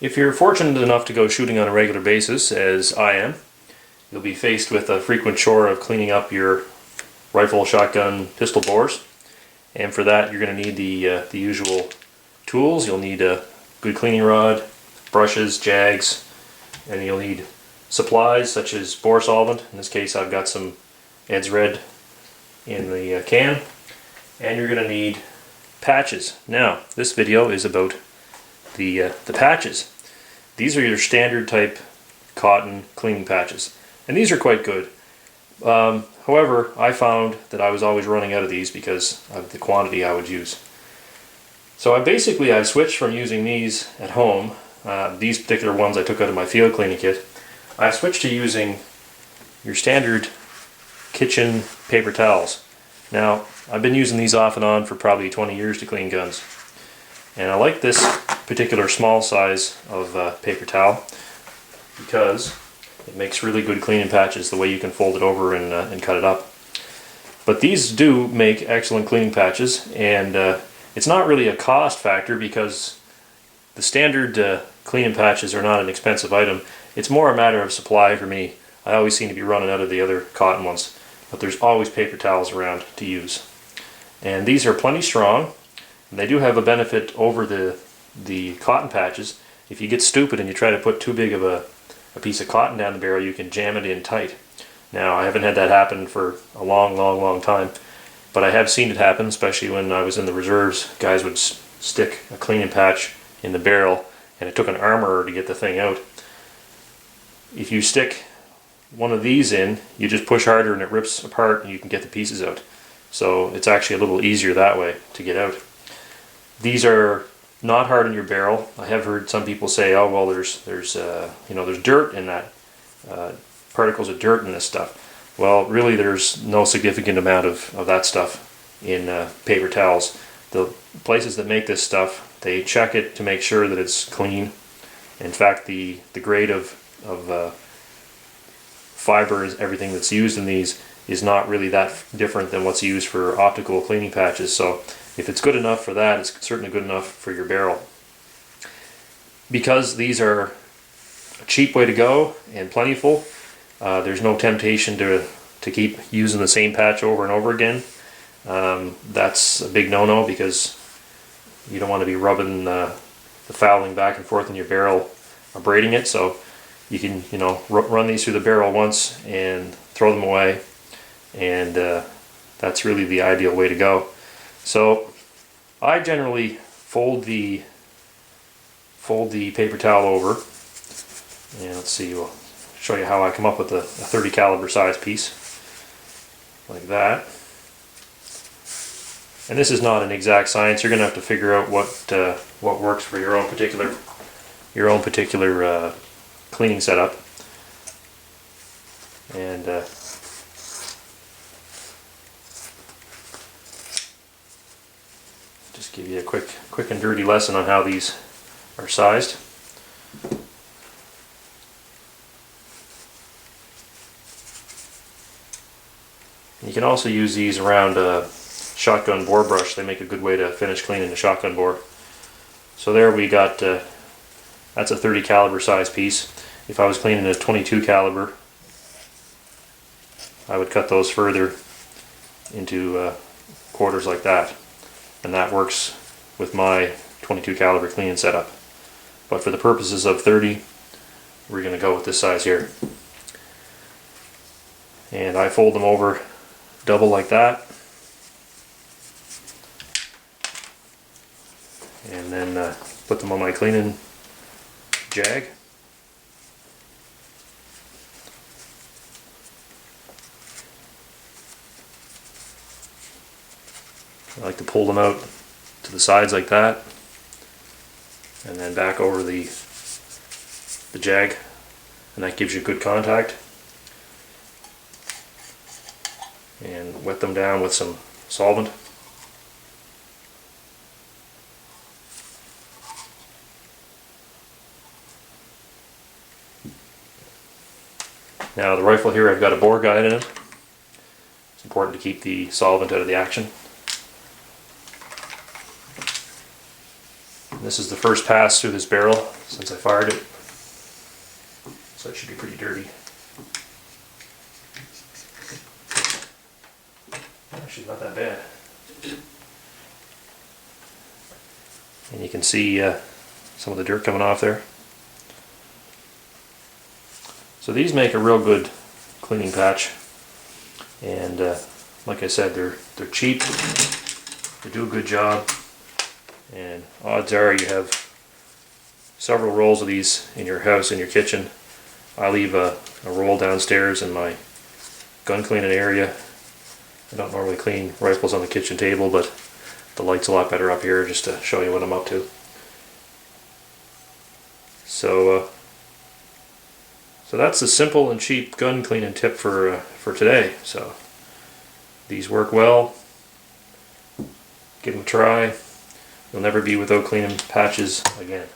If you're fortunate enough to go shooting on a regular basis, as I am, you'll be faced with a frequent chore of cleaning up your rifle, shotgun, pistol bores. And for that you're going to need the usual tools. You'll need a good cleaning rod, brushes, jags, and you'll need supplies such as bore solvent. In this case I've got some Ed's Red in the can. And you're going to need patches. Now this video is about the patches. These are your standard type cotton cleaning patches, and these are quite good. However, I found that I was always running out of these because of the quantity I would use. So I've switched from using these at home, these particular ones I took out of my field cleaning kit. I've switched to using your standard kitchen paper towels. Now, I've been using these off and on for probably 20 years to clean guns. And I like this particular small size of paper towel because it makes really good cleaning patches, the way you can fold it over and cut it up. But these do make excellent cleaning patches, and it's not really a cost factor because the standard cleaning patches are not an expensive item. It's more a matter of supply for me. I always seem to be running out of the other cotton ones, but there's always paper towels around to use. And these are plenty strong. And they do have a benefit over the cotton patches. If you get stupid and you try to put too big of a piece of cotton down the barrel, you can jam it in tight. Now, I haven't had that happen for a long time, but I have seen it happen, especially when I was in the reserves. Guys would stick a cleaning patch in the barrel, and it took an armorer to get the thing out. If you stick one of these in, you just push harder and it rips apart and you can get the pieces out. So it's actually a little easier that way to get out. These are not hard on your barrel. I have heard some people say, "Oh well, there's dirt in that, particles of dirt in this stuff." Well, really, there's no significant amount of that stuff in paper towels. The places that make this stuff, they check it to make sure that it's clean. In fact, the grade of fiber, everything that's used in these, is not really that different than what's used for optical cleaning patches. So if it's good enough for that, it's certainly good enough for your barrel. Because these are a cheap way to go and plentiful, there's no temptation to keep using the same patch over and over again. That's a big no-no because you don't want to be rubbing the fouling back and forth in your barrel, abrading it. So you can run these through the barrel once and throw them away, and that's really the ideal way to go. So I generally fold the paper towel over, and let's see, we'll show you how I come up with a 30 caliber size piece like that. And this is not an exact science. You're going to have to figure out what works for your own particular cleaning setup. And just give you a quick and dirty lesson on how these are sized. You can also use these around a shotgun bore brush. They make a good way to finish cleaning the shotgun bore. So there we got, that's a 30 caliber size piece. If I was cleaning a 22 caliber, I would cut those further into quarters like that. And that works with my 22 caliber cleaning setup. But for the purposes of 30, we're going to go with this size here. And I fold them over double like that. And then put them on my cleaning jag. I like to pull them out to the sides like that, and then back over the jag, and that gives you good contact. And wet them down with some solvent. Now the rifle here, I've got a bore guide in it. It's important to keep the solvent out of the action. This is the first pass through this barrel since I fired it, so it should be pretty dirty. Actually, not that bad. And you can see some of the dirt coming off there. So these make a real good cleaning patch, and like I said, they're cheap, they do a good job, and odds are you have several rolls of these in your house, in your kitchen. I leave a roll downstairs in my gun cleaning area. I don't normally clean rifles on the kitchen table, but the light's a lot better up here just to show you what I'm up to. So that's a simple and cheap gun cleaning tip for today. So these work well. Give them a try. You'll never be without cleaning patches again.